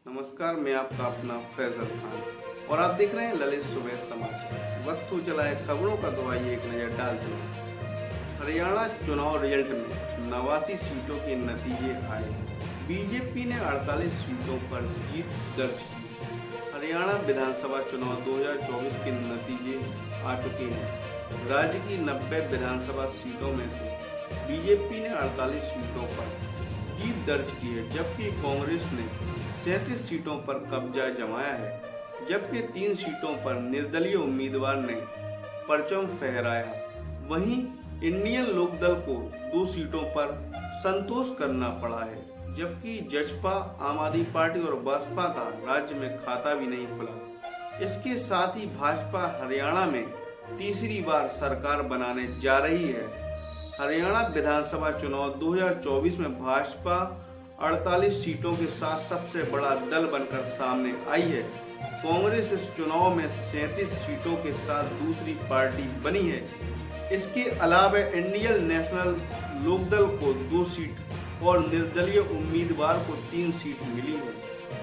नमस्कार, मैं आपका अपना फैजल खान और आप देख रहे हैं ललित सुबह समाचार। वक्त हो चला है खबरों का, तो आइए एक नजर डालते हैं। हरियाणा चुनाव रिजल्ट में 89 सीटों के नतीजे आए। बीजेपी ने 48 सीटों पर जीत दर्ज की। हरियाणा विधानसभा चुनाव 2024 के नतीजे आ चुके हैं। राज्य की 90 विधानसभा सीटों में से बीजेपी ने 48 सीटों पर जीत दर्ज की है, जबकि कांग्रेस ने 37 सीटों पर कब्जा जमाया है, जबकि 3 सीटों पर निर्दलीय उम्मीदवार ने परचम फहराया। वहीं इंडियन लोकदल को 2 सीटों पर संतोष करना पड़ा है, जबकि जजपा, आम आदमी पार्टी और बसपा का राज्य में खाता भी नहीं खुला। इसके साथ ही भाजपा हरियाणा में तीसरी बार सरकार बनाने जा रही है। हरियाणा विधानसभा चुनाव 2024 में भाजपा 48 सीटों के साथ सबसे बड़ा दल बनकर सामने आई है। कांग्रेस इस चुनाव में 37 सीटों के साथ दूसरी पार्टी बनी है। इसके अलावा इंडियन नेशनल लोकदल को 2 सीट और निर्दलीय उम्मीदवार को 3 सीट मिली है।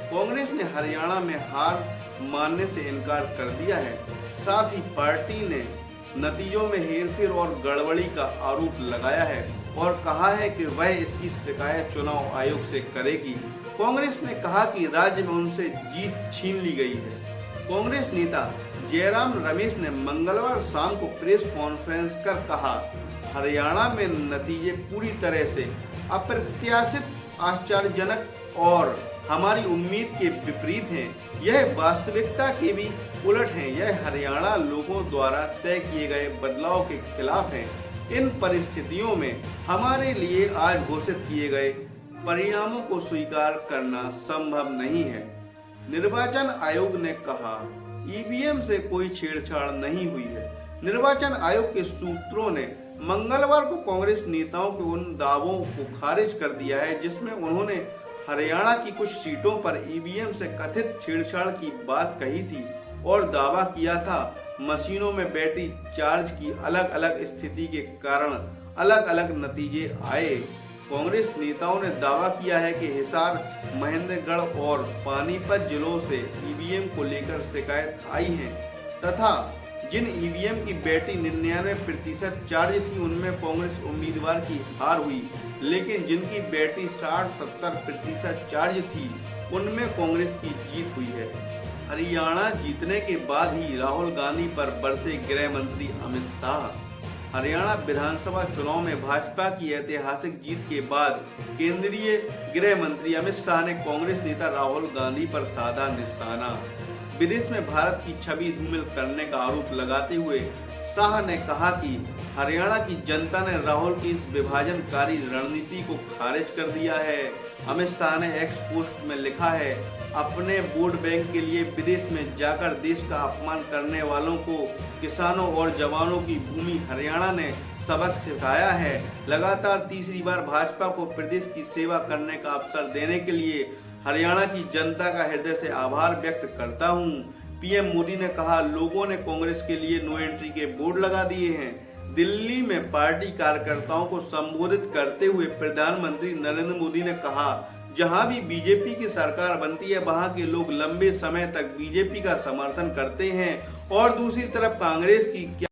कांग्रेस ने हरियाणा में हार मानने से इनकार कर दिया है। साथ ही पार्टी ने नतीजों में हेरफेर और गड़बड़ी का आरोप लगाया है और कहा है कि वह इसकी शिकायत चुनाव आयोग से करेगी। कांग्रेस ने कहा कि राज्य में उनसे जीत छीन ली गई है। कांग्रेस नेता जयराम रमेश ने मंगलवार शाम को प्रेस कॉन्फ्रेंस कर कहा, हरियाणा में नतीजे पूरी तरह से अप्रत्याशित, आश्चर्यजनक और हमारी उम्मीद के विपरीत हैं। यह वास्तविकता के भी उलट हैं। यह हरियाणा लोगों द्वारा तय किए गए बदलाव के खिलाफ है। इन परिस्थितियों में हमारे लिए आज घोषित किए गए परिणामों को स्वीकार करना संभव नहीं है। निर्वाचन आयोग ने कहा, ईवीएम से कोई छेड़छाड़ नहीं हुई है। निर्वाचन आयोग के सूत्रों ने मंगलवार को कांग्रेस नेताओं के उन दावों को खारिज कर दिया है, जिसमें उन्होंने हरियाणा की कुछ सीटों पर ईवीएम से कथित छेड़छाड़ की बात कही थी और दावा किया था मशीनों में बैटरी चार्ज की अलग अलग स्थिति के कारण अलग अलग नतीजे आए। कांग्रेस नेताओं ने दावा किया है कि हिसार, महेंद्रगढ़ और पानीपत जिलों से ईवीएम को लेकर शिकायत आई है तथा जिन ईवीएम की बैटरी 99% चार्ज थी उनमें कांग्रेस उम्मीदवार की हार हुई, लेकिन जिनकी बैटरी 60-70% चार्ज थी उनमें कांग्रेस की जीत हुई है। हरियाणा जीतने के बाद ही राहुल गांधी पर बरसे गृह मंत्री अमित शाह। हरियाणा विधानसभा चुनाव में भाजपा की ऐतिहासिक जीत के बाद केंद्रीय गृह मंत्री अमित शाह ने कांग्रेस नेता राहुल गांधी पर साधा निशाना। विदेश में भारत की छवि धूमिल करने का आरोप लगाते हुए शाह ने कहा कि हरियाणा की जनता ने राहुल की इस विभाजनकारी रणनीति को खारिज कर दिया है। अमित शाह ने एक्स पोस्ट में लिखा है, अपने वोट बैंक के लिए विदेश में जाकर देश का अपमान करने वालों को किसानों और जवानों की भूमि हरियाणा ने सबक सिखाया है। लगातार तीसरी बार भाजपा को प्रदेश की सेवा करने का अवसर देने के लिए हरियाणा की जनता का हृदय से आभार व्यक्त करता हूं। पीएम मोदी ने कहा, लोगों ने कांग्रेस के लिए नो एंट्री के बोर्ड लगा दिए हैं। दिल्ली में पार्टी कार्यकर्ताओं को संबोधित करते हुए प्रधानमंत्री नरेंद्र मोदी ने कहा, जहां भी बीजेपी की सरकार बनती है वहां के लोग लंबे समय तक बीजेपी का समर्थन करते हैं और दूसरी तरफ कांग्रेस की